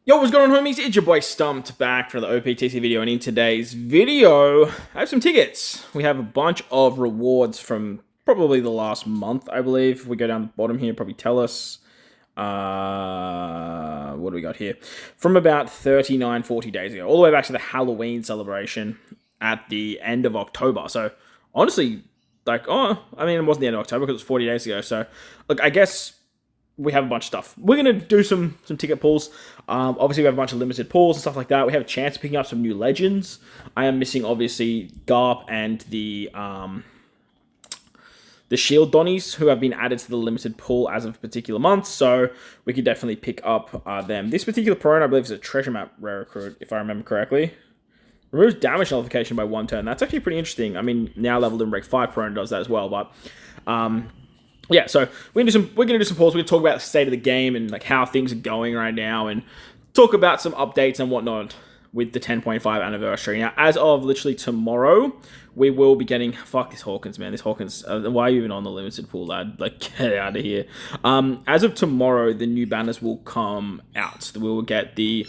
Yo, what's going on, homies? It's your boy Stumped back for the OPTC video, and in today's video, I have some tickets. We have a bunch of rewards from probably the last month, I believe. If we go down the bottom here, probably tell us. What do we got here? From about 39, 40 days ago, all the way back to the Halloween celebration at the end of October. So, honestly, it wasn't the end of October because it was 40 days ago. So, look, I guess we have a bunch of stuff. We're going to do some ticket pulls. Obviously, we have a bunch of limited pulls and stuff like that. We have a chance of picking up some new legends. I am missing, obviously, Garp and the Shield Donnies, who have been added to the limited pool as of a particular month. So we could definitely pick up them. This particular prone, I believe, is a treasure map rare recruit, if I remember correctly. Removes damage nullification by 1 turn. That's actually pretty interesting. I mean, now leveled in Break 5 prone does that as well, but yeah, so we're gonna do some polls. We're gonna talk about the state of the game and like how things are going right now, and talk about some updates and whatnot with the 10.5 anniversary. Now, as of literally tomorrow, we will be getting fuck this Hawkins, man. This Hawkins, why are you even on the limited pool, lad? Like, get out of here. As of tomorrow, the new banners will come out. We will get the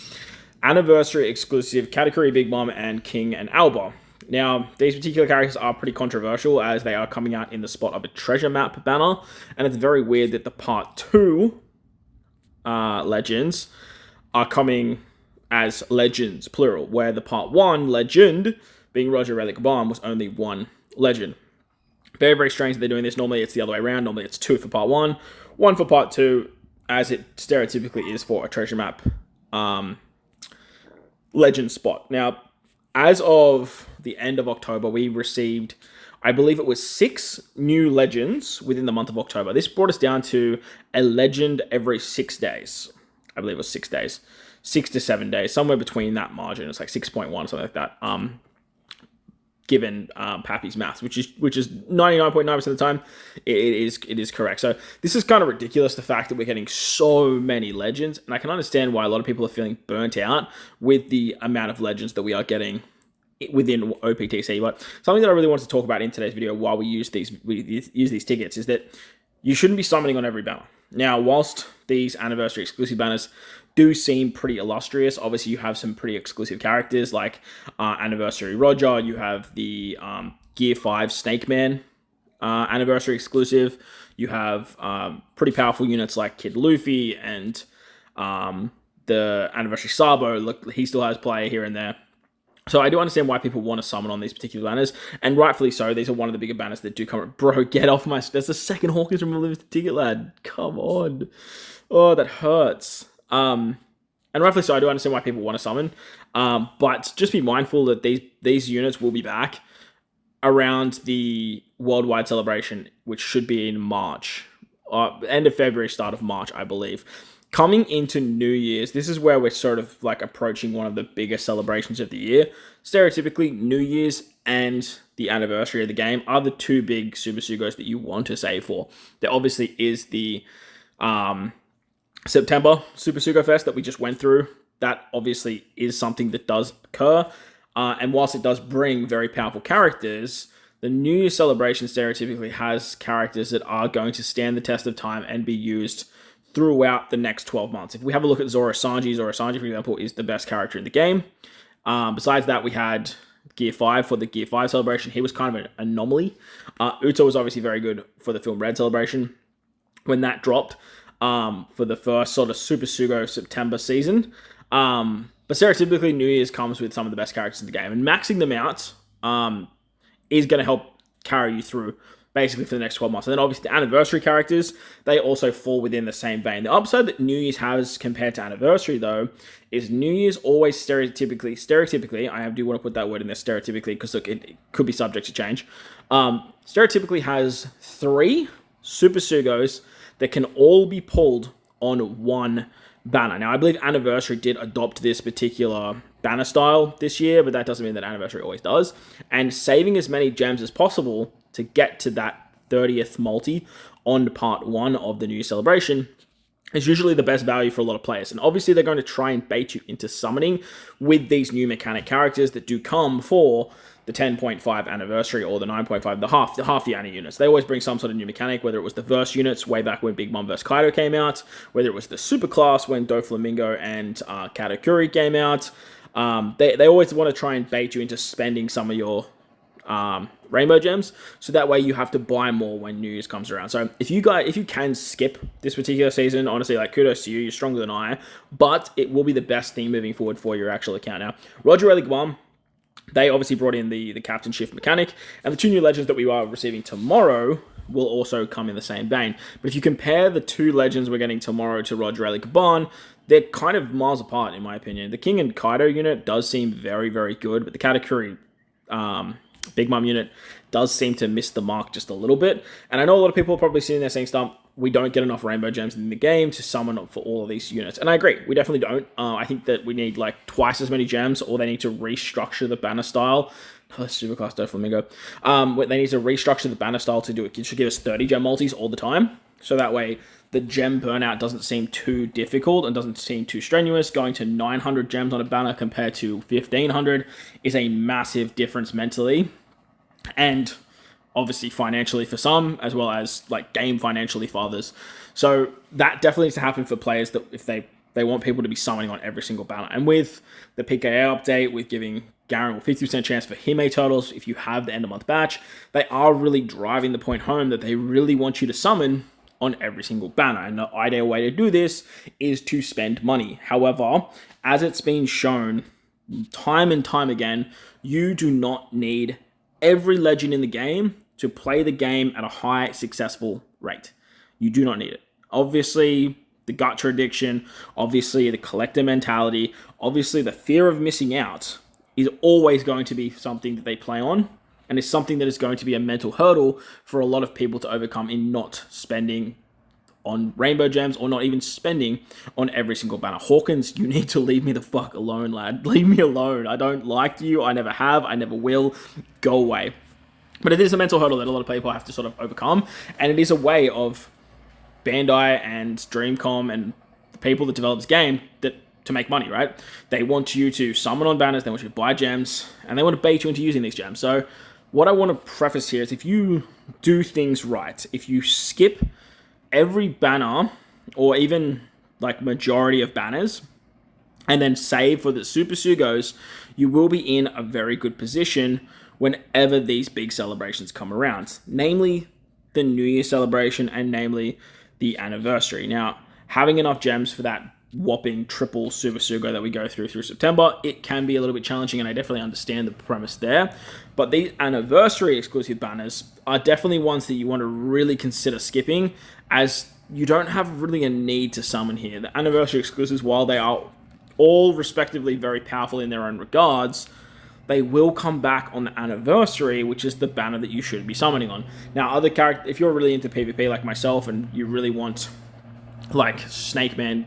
anniversary exclusive Katakuri, Big Mom, and King and Alba. Now, these particular characters are pretty controversial as they are coming out in the spot of a treasure map banner, and it's very weird that the Part 2 legends are coming as legends, plural, where the Part 1 legend, being Roger Relic Bomb, was only one legend. Very, very strange that they're doing this. Normally, it's the other way around. Normally, it's 2 for Part 1, 1 for Part 2, as it stereotypically is for a treasure map legend spot. Now, as of the end of October, we received, I believe it was 6 new legends within the month of October. This brought us down to a legend every 6 days. I believe it was 6 days. 6 to 7 days, somewhere between that margin. It's like 6.1 or something like that. Given Pappy's maths, which is 99.9% of the time, it is correct. So this is kind of ridiculous, the fact that we're getting so many legends, and I can understand why a lot of people are feeling burnt out with the amount of legends that we are getting within OPTC. But something that I really wanted to talk about in today's video while we use these tickets is that you shouldn't be summoning on every banner. Now, whilst these anniversary exclusive banners do seem pretty illustrious, obviously you have some pretty exclusive characters like Anniversary Roger, you have the Gear 5 Snake Man anniversary exclusive, you have pretty powerful units like Kid Luffy and the Anniversary Sabo. Look, he still has play here and there. So I do understand why people want to summon on these particular banners, and rightfully so. These are one of the bigger banners that do come up. Bro, get off my... That's the second Hawkins from a limited ticket, lad. Come on. Oh, that hurts. And rightfully so, I do understand why people want to summon. But just be mindful that these units will be back around the worldwide celebration, which should be in March. End of February, start of March, I believe. Coming into New Year's, this is where we're sort of like approaching one of the biggest celebrations of the year. Stereotypically, New Year's and the anniversary of the game are the 2 big Super Sugos that you want to save for. There obviously is the September Super Sugo Fest that we just went through. That obviously is something that does occur. And whilst it does bring very powerful characters, the New Year's celebration stereotypically has characters that are going to stand the test of time and be used throughout the next 12 months. If we have a look at Zoro Sanji, for example, is the best character in the game. Besides that, we had Gear 5 for the Gear 5 celebration. He was kind of an anomaly. Uto was obviously very good for the Film Red celebration when that dropped for the first sort of Super Sugo September season. But stereotypically, New Year's comes with some of the best characters in the game, and maxing them out is going to help carry you through basically for the next 12 months. And then obviously the anniversary characters, they also fall within the same vein. The upside that New Year's has compared to anniversary, though, is New Year's always stereotypically, I do want to put that word in there, stereotypically, because look, it could be subject to change, stereotypically has 3 Super Sugos that can all be pulled on one banner. Now, I believe Anniversary did adopt this particular banner style this year, but that doesn't mean that Anniversary always does. And saving as many gems as possible to get to that 30th multi on part 1 of the new celebration is usually the best value for a lot of players. And obviously they're going to try and bait you into summoning with these new mechanic characters that do come for the 10.5 anniversary or the 9.5, the half the anni units. They always bring some sort of new mechanic, whether it was the verse units way back when Big Mom vs. Kaido came out, whether it was the super class when Doflamingo and Katakuri came out. They always want to try and bait you into spending some of your rainbow gems, so that way you have to buy more when New Year's comes around. So if you can skip this particular season, honestly, like, kudos to you, you're stronger than I, but it will be the best thing moving forward for your actual account. Now, Roger Relic 1, they obviously brought in the captain shift mechanic, and the 2 new legends that we are receiving tomorrow will also come in the same vein. But if you compare the 2 legends we're getting tomorrow to Roger Relic Bon, they're kind of miles apart, in my opinion. The King and Kaido unit does seem very, very good, but the Katakuri Big Mom unit does seem to miss the mark just a little bit. And I know a lot of people are probably sitting there saying, "Stump, we don't get enough rainbow gems in the game to summon for all of these units." And I agree, we definitely don't. I think that we need like twice as many gems, or they need to restructure the banner style. Oh, Superclass Doflamingo. They need to restructure the banner style to do it. It should give us 30 gem multis all the time. So that way the gem burnout doesn't seem too difficult and doesn't seem too strenuous. Going to 900 gems on a banner compared to 1500 is a massive difference mentally, and obviously financially for some, as well as like game financially for others. So that definitely needs to happen for players that if they want people to be summoning on every single banner. And with the PKA update, with giving Garen a 50% chance for Hime totals, if you have the end of month batch, they are really driving the point home that they really want you to summon on every single banner. And the ideal way to do this is to spend money. However, as it's been shown time and time again, you do not need every legend in the game to play the game at a high successful rate. You do not need it. Obviously, the gacha addiction, obviously the collector mentality, obviously the fear of missing out is always going to be something that they play on, and it's something that is going to be a mental hurdle for a lot of people to overcome in not spending on rainbow gems, or not even spending on every single banner. Hawkins, you need to leave me the fuck alone, lad. Leave me alone. I don't like you. I never have. I never will. Go away. But it is a mental hurdle that a lot of people have to sort of overcome, and it is a way of Bandai and Dreamcom and the people that develop this game to make money, right? They want you to summon on banners, they want you to buy gems, and they want to bait you into using these gems. So what I want to preface here is, if you do things right, if you skip every banner, or even like majority of banners, and then save for the Super Sugos, you will be in a very good position whenever these big celebrations come around, namely the New Year celebration and namely the anniversary. Now, having enough gems for that whopping triple Super Sugo that we go through September, it can be a little bit challenging, and I definitely understand the premise there. But these anniversary exclusive banners are definitely ones that you want to really consider skipping, as you don't have really a need to summon here. The anniversary exclusives, while they are all respectively very powerful in their own regards, they will come back on the anniversary, which is the banner that you should be summoning on. Now, other characters, if you're really into PvP like myself and you really want like Snake Man,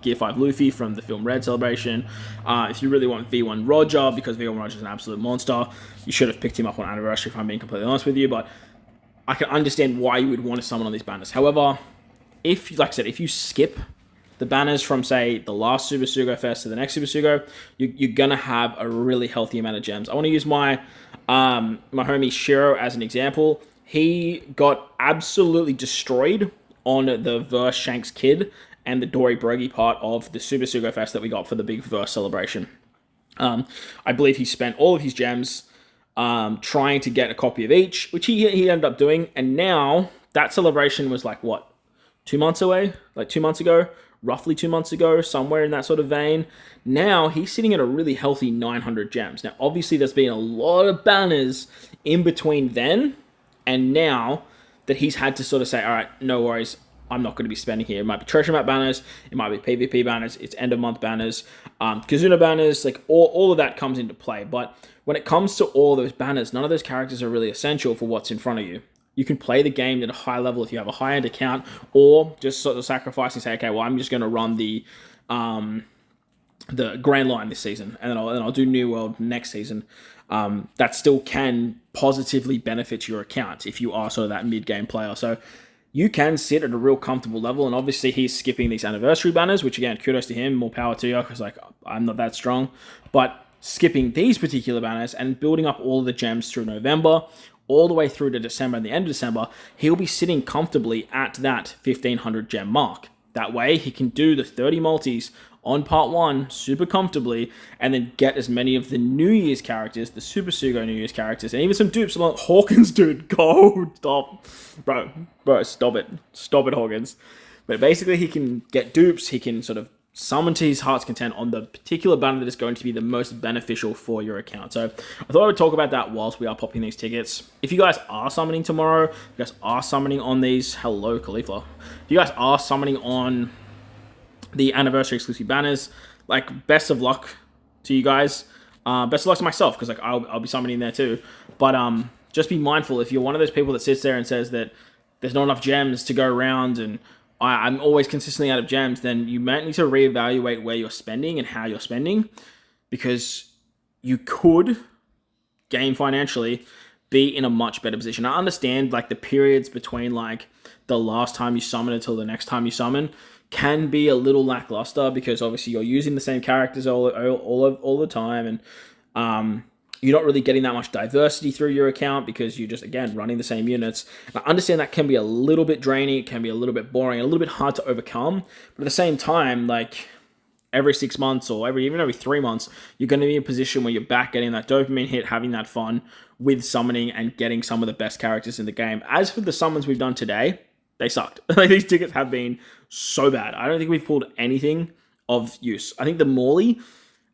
Gear 5 Luffy from the film Red Celebration, if you really want V1 Roger, because V1 Roger is an absolute monster, you should have picked him up on anniversary, if I'm being completely honest with you. But I can understand why you would want to summon on these banners. However, if, like I said, if you skip the banners from, say, the last Super Sugo Fest to the next Super Sugo, you're going to have a really healthy amount of gems. I want to use my homie Shiro as an example. He got absolutely destroyed on the Verse Shanks Kid and the Dory Brogy part of the Super Sugo Fest that we got for the big Verse celebration. I believe he spent all of his gems trying to get a copy of each, which he ended up doing, and now that celebration was like, what, 2 months away? Like 2 months ago? Roughly 2 months ago, somewhere in that sort of vein. Now he's sitting at a really healthy 900 gems. Now, obviously, there's been a lot of banners in between then and now that he's had to sort of say, all right, no worries, I'm not going to be spending here. It might be treasure map banners, it might be PvP banners, it's end of month banners, Kazuna banners, like all of that comes into play. But when it comes to all those banners, none of those characters are really essential for what's in front of you. You can play the game at a high level if you have a high-end account, or just sort of sacrifice and say, okay, well, I'm just going to run the Grand Line this season, and then I'll do New World next season. That still can positively benefit your account if you are sort of that mid-game player. So you can sit at a real comfortable level. And obviously he's skipping these anniversary banners, which again, kudos to him, more power to you, because like I'm not that strong. But skipping these particular banners and building up all of the gems through November, all the way through to December and the end of December, he'll be sitting comfortably at that 1500 gem mark. That way he can do the 30 multis on part 1 super comfortably, and then get as many of the New Year's characters, the Super Sugo New Year's characters, and even some dupes like Hawkins, dude. Go, stop. Bro, stop it, Hawkins. But basically he can get dupes, he can sort of summon to his heart's content on the particular banner that is going to be the most beneficial for your account. So I thought I would talk about that whilst we are popping these tickets. If you guys are summoning tomorrow, if you guys are summoning on these, hello Khalifa. If you guys are summoning on the anniversary exclusive banners, like best of luck to you guys. Best of luck to myself, because like I'll be summoning there too. But just be mindful, if you're one of those people that sits there and says that there's not enough gems to go around and I'm always consistently out of gems, then you might need to reevaluate where you're spending and how you're spending, because you could game financially be in a much better position. I understand like the periods between like the last time you summon until the next time you summon can be a little lackluster, because obviously you're using the same characters all the time, and you're not really getting that much diversity through your account because you're just, again, running the same units. And I understand that can be a little bit draining, it can be a little bit boring, a little bit hard to overcome, but at the same time, like every 6 months or even every 3 months, you're going to be in a position where you're back getting that dopamine hit, having that fun with summoning and getting some of the best characters in the game. As for the summons we've done today, they sucked. Like, these tickets have been so bad. I don't think we've pulled anything of use. I think the Morley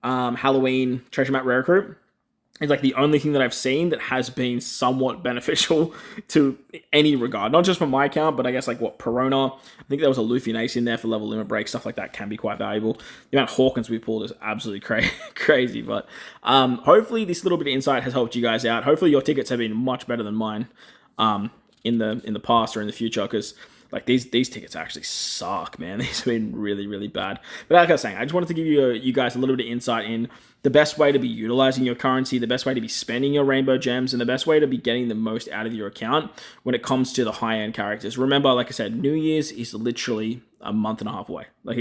Halloween Treasure Map Rare Recruit is like the only thing that I've seen that has been somewhat beneficial to any regard. Not just for my account, but I guess like what, Perona. I think there was a Luffy and Ace in there for level limit break. Stuff like that can be quite valuable. The amount of Hawkins we pulled is absolutely crazy. But hopefully this little bit of insight has helped you guys out. Hopefully your tickets have been much better than mine in the past or in the future, because like these tickets actually suck, man. These have been really, really bad. But like I was saying, I just wanted to give you guys a little bit of insight in the best way to be utilizing your currency, the best way to be spending your rainbow gems, and the best way to be getting the most out of your account when it comes to the high-end characters. Remember, like I said, New Year's is literally a month and a half away. Like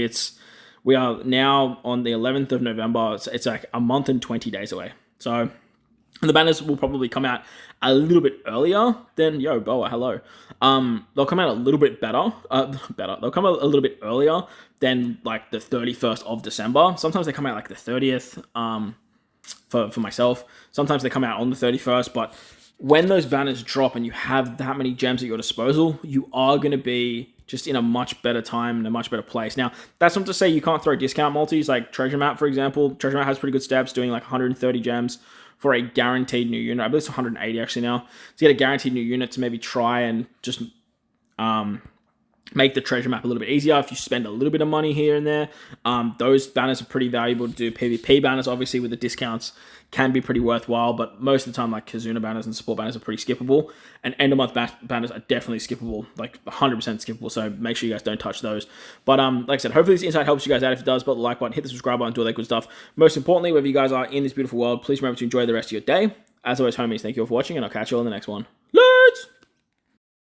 we are now on the 11th of November. It's like a month and 20 days away. So the banners will probably come out a little bit earlier than, yo, Boa, hello. They'll come out a little bit better. They'll come out a little bit earlier than like the 31st of December. Sometimes they come out like the 30th for myself. Sometimes they come out on the 31st. But when those banners drop and you have that many gems at your disposal, you are going to be just in a much better time and a much better place. Now, that's not to say you can't throw discount multis like Treasure Map, for example. Treasure Map has pretty good steps, doing like 130 gems for a guaranteed new unit. I believe it's 180 actually now. To get a guaranteed new unit to maybe try and just make the treasure map a little bit easier if you spend a little bit of money here and there. Those banners are pretty valuable to do. PvP banners, obviously, with the discounts can be pretty worthwhile, but most of the time, like Kazuna banners and support banners are pretty skippable, and end of month banners are definitely skippable, like 100% skippable, so make sure you guys don't touch those. But like I said, hopefully this insight helps you guys out. If it does, put the like button, hit the subscribe button, do all that good stuff. Most importantly, wherever you guys are in this beautiful world, please remember to enjoy the rest of your day. As always, homies, thank you all for watching, and I'll catch you all in the next one.